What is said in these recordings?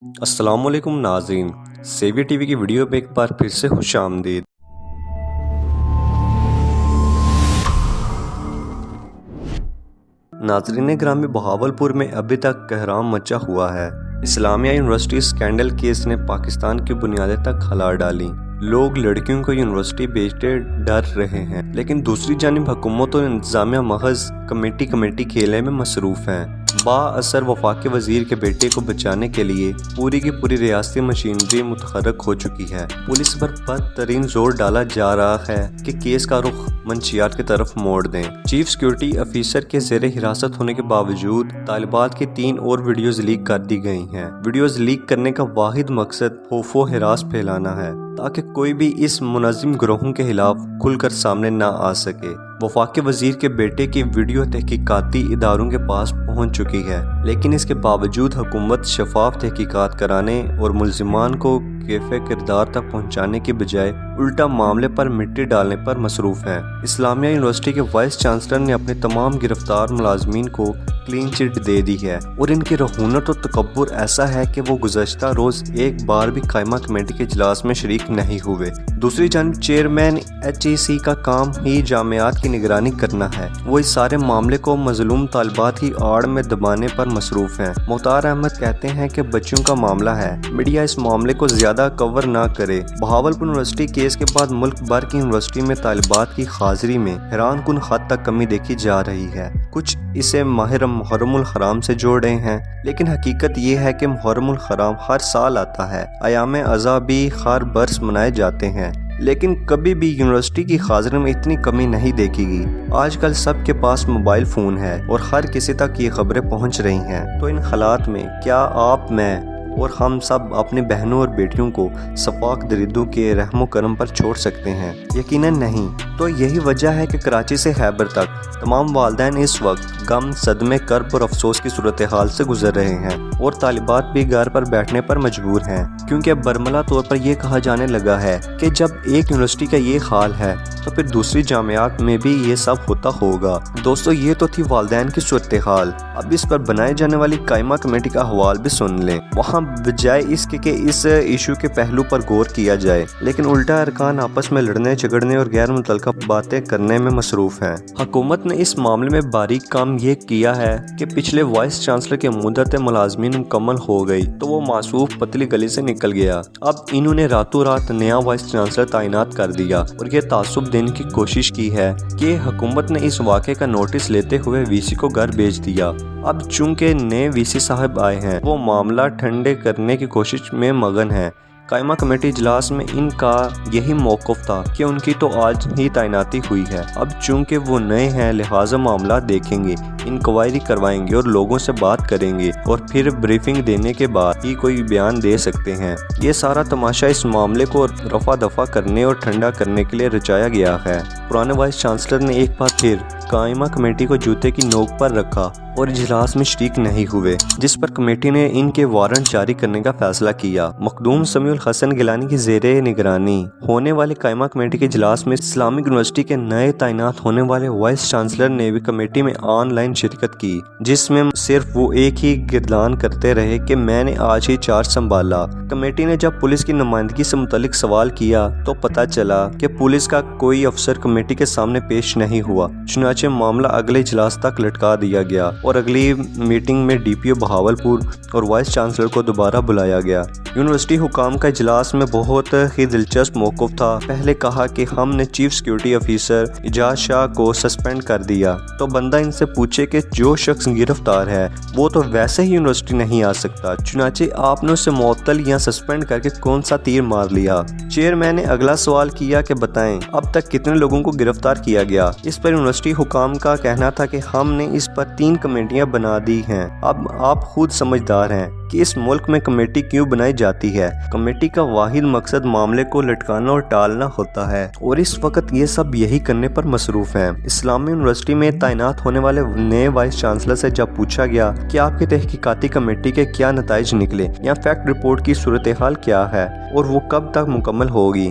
السلام علیکم ناظرین، سیویئر ٹی وی کی ویڈیو پہ ایک بار پھر سے خوش آمدید۔ ناظرین گرامی، بہاولپور میں ابھی تک کہرام مچا ہوا ہے۔ اسلامیہ یونیورسٹی سکینڈل کیس نے پاکستان کی بنیادیں تک ہلا ڈالیں۔ لوگ لڑکیوں کو یونیورسٹی بھیجتے ڈر رہے ہیں، لیکن دوسری جانب حکومت اور انتظامیہ محض کمیٹی کھیلنے میں مصروف ہیں۔ با اثر وفاقی وزیر کے بیٹے کو بچانے کے لیے پوری کی پوری ریاستی مشینری متحرک ہو چکی ہے۔ پولیس پر بدترین زور ڈالا جا رہا ہے کہ کیس کا رخ منشیات کی طرف موڑ دیں۔ چیف سیکیورٹی افیسر کے زیر حراست ہونے کے باوجود طالبات کی 3 اور ویڈیوز لیک کر دی گئی ہیں۔ ویڈیوز لیک کرنے کا واحد مقصد خوف و ہراس پھیلانا ہے تاکہ کوئی بھی اس منظم گروہوں کے خلاف کھل کر سامنے نہ آ سکے۔ وفاقی وزیر کے بیٹے کی ویڈیو تحقیقاتی اداروں کے پاس پہنچ چکی ہے، لیکن اس کے باوجود حکومت شفاف تحقیقات کرانے اور ملزمان کو کیفے کردار تک پہنچانے کی بجائے الٹا معاملے پر مٹی ڈالنے پر مصروف ہے۔ اسلامیہ یونیورسٹی کے وائس چانسلر نے اپنے تمام گرفتار ملازمین کو کلین چٹ دے دی ہے، اور ان کی رہونت اور تکبر ایسا ہے کہ وہ گزشتہ روز ایک بار بھی قائمہ کمیٹی کے اجلاس میں شریک نہیں ہوئے۔ دوسری جانب چیئرمین HEC کا کام ہی جامعات کی نگرانی کرنا ہے۔ وہ اس سارے معاملے کو مظلوم طالبات کی آڑ میں دبانے پر مصروف ہیں۔ مختار احمد کہتے ہیں کہ بچوں کا معاملہ ہے، میڈیا اس معاملے کو زیادہ کور نہ کرے۔ بہاولپور یونیورسٹی کیس کے بعد ملک بھر کی یونیورسٹی میں طالبات کی حاضری میں حیران کن حد تک کمی دیکھی جا رہی ہے۔ کچھ اسے محرم الحرام سے جوڑ رہے ہیں، لیکن حقیقت یہ ہے کہ محرم الحرام ہر سال آتا ہے۔ ایام عزا بھی ہر برس منائے جاتے ہیں، لیکن کبھی بھی یونیورسٹی کی حاضری میں اتنی کمی نہیں دیکھی گئی۔ آج کل سب کے پاس موبائل فون ہے اور ہر کسی تک یہ خبریں پہنچ رہی ہیں، تو ان حالات میں کیا آپ، میں اور ہم سب اپنی بہنوں اور بیٹیوں کو سفاک دریدوں کے رحم و کرم پر چھوڑ سکتے ہیں؟ یقیناً نہیں۔ تو یہی وجہ ہے کہ کراچی سے خیبر تک تمام والدین اس وقت غم، صدمے، کرب اور افسوس کی صورتحال سے گزر رہے ہیں، اور طالبات بھی گھر پر بیٹھنے پر مجبور ہیں، کیونکہ برملا طور پر یہ کہا جانے لگا ہے کہ جب ایک یونیورسٹی کا یہ حال ہے تو پھر دوسری جامعات میں بھی یہ سب ہوتا ہوگا۔ دوستو، یہ تو تھی والدین کی صورتحال۔ اب اس پر بنائے جانے والی قائمہ کمیٹی کا حوال بھی سن لیں۔ وہاں بجائے اس کے کہ اس ایشو کے پہلو پر غور کیا جائے، لیکن الٹا ارکان آپس میں لڑنے جھگڑنے اور غیر متعلقہ باتیں کرنے میں مصروف ہیں۔ حکومت نے اس معاملے میں باریک کام یہ کیا ہے کہ پچھلے وائس چانسلر کی مدت ملازمین مکمل ہو گئی تو وہ معصوف پتلی گلی سے نکل گیا۔ اب انہوں نے راتوں رات نیا وائس چانسلر تعینات کر دیا اور یہ تعصب دینے کی کوشش کی ہے کہ حکومت نے اس واقعے کا نوٹس لیتے ہوئے VC کو گھر بھیج دیا۔ اب چونکہ نئے VC صاحب آئے ہیں، وہ معاملہ ٹھنڈے کرنے کی کوشش میں مگن ہیں۔ قائمہ کمیٹی اجلاس میں ان کا یہی موقف تھا کہ ان کی تو آج ہی تعیناتی ہوئی ہے۔ اب چونکہ وہ نئے ہیں، لہٰذا معاملہ دیکھیں گے، انکوائری کروائیں گے اور لوگوں سے بات کریں گے، اور پھر بریفنگ دینے کے بعد ہی کوئی بیان دے سکتے ہیں۔ یہ سارا تماشا اس معاملے کو رفع دفع کرنے اور ٹھنڈا کرنے کے لیے رچایا گیا ہے۔ پرانے وائس چانسلر نے ایک بار پھر قائمہ کمیٹی کو جوتے کی نوک پر رکھا اور اجلاس میں شریک نہیں ہوئے، جس پر کمیٹی نے ان کے وارنٹ جاری کرنے کا فیصلہ کیا۔ مخدوم سمیع الحسن گیلانی کی زیر نگرانی ہونے والے قائمہ کمیٹی کے اجلاس میں اسلامک یونیورسٹی کے نئے تعینات ہونے والے وائس چانسلر نے بھی کمیٹی میں آن لائن شرکت کی، جس میں صرف وہ ایک ہی گردان کرتے رہے کہ میں نے آج ہی چارج سنبھالا۔ کمیٹی نے جب پولیس کی نمائندگی سے متعلق سوال کیا تو پتہ چلا کہ پولیس کا کوئی افسر کمیٹی کے سامنے پیش نہیں ہوا، چنانچہ معاملہ اگلے اجلاس تک لٹکا دیا گیا اور اگلی میٹنگ میں DPO بہاولپور اور وائس چانسلر کو دوبارہ بلایا گیا۔ یونیورسٹی حکام کا اجلاس میں بہت ہی دلچسپ موقف تھا۔ پہلے کہا کہ ہم نے چیف سیکیورٹی افیسر اعجاز شاہ کو سسپینڈ کر دیا، تو بندہ ان سے پوچھے کہ جو شخص گرفتار ہے وہ تو ویسے ہی یونیورسٹی نہیں آ سکتا، چنانچہ آپ نے اسے معطل یا سسپینڈ کر کے کون سا تیر مار لیا؟ چیئرمین نے اگلا سوال کیا کہ بتائیں اب تک کتنے لوگوں کو گرفتار کیا گیا؟ اس پر یونیورسٹی حکام کا کہنا تھا کہ ہم نے اس پر 3 کمیٹیاں بنا دی ہیں۔ اب آپ خود سمجھدار ہیں کہ اس ملک میں کمیٹی کیوں بنائی جاتی ہے۔ کمیٹی کا واحد مقصد معاملے کو لٹکانا اور ٹالنا ہوتا ہے، اور اس وقت یہ سب یہی کرنے پر مصروف ہیں۔ اسلامی یونیورسٹی میں تعینات ہونے والے نئے وائس چانسلر سے جب پوچھا گیا کہ آپ کی تحقیقاتی کمیٹی کے کیا نتائج نکلے یا فیکٹ رپورٹ کی صورتحال کیا ہے اور وہ کب تک مکمل ہوگی،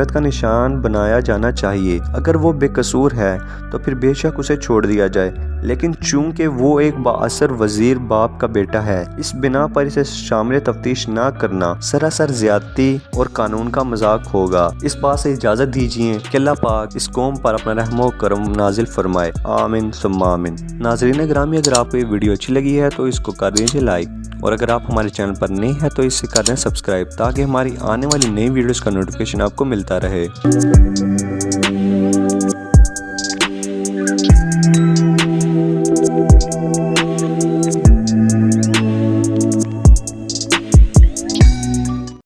عبرت کا نشان بنایا جانا چاہیے۔ اگر وہ بے قصور ہے تو پھر بے شک اسے چھوڑ دیا جائے، لیکن چونکہ وہ ایک بااثر وزیر باپ کا بیٹا ہے، اس بنا پر اسے شامل تفتیش نہ کرنا سراسر زیادتی اور قانون کا مذاق ہوگا۔ اس بات سے اجازت دیجیے کہ اللہ پاک اس قوم پر اپنا رحم و کرم نازل فرمائے، آمین ثم آمین۔ ناظرین گرامی، اگر آپ کو یہ ویڈیو اچھی لگی ہے تو اس کو کر دیجیے لائک، اور اگر آپ ہمارے چینل پر نئے ہیں تو اسے کر دیں سبسکرائب، تاکہ ہماری آنے والی نئی ویڈیوز کا نوٹیفیکیشن آپ کو ملتا رہے۔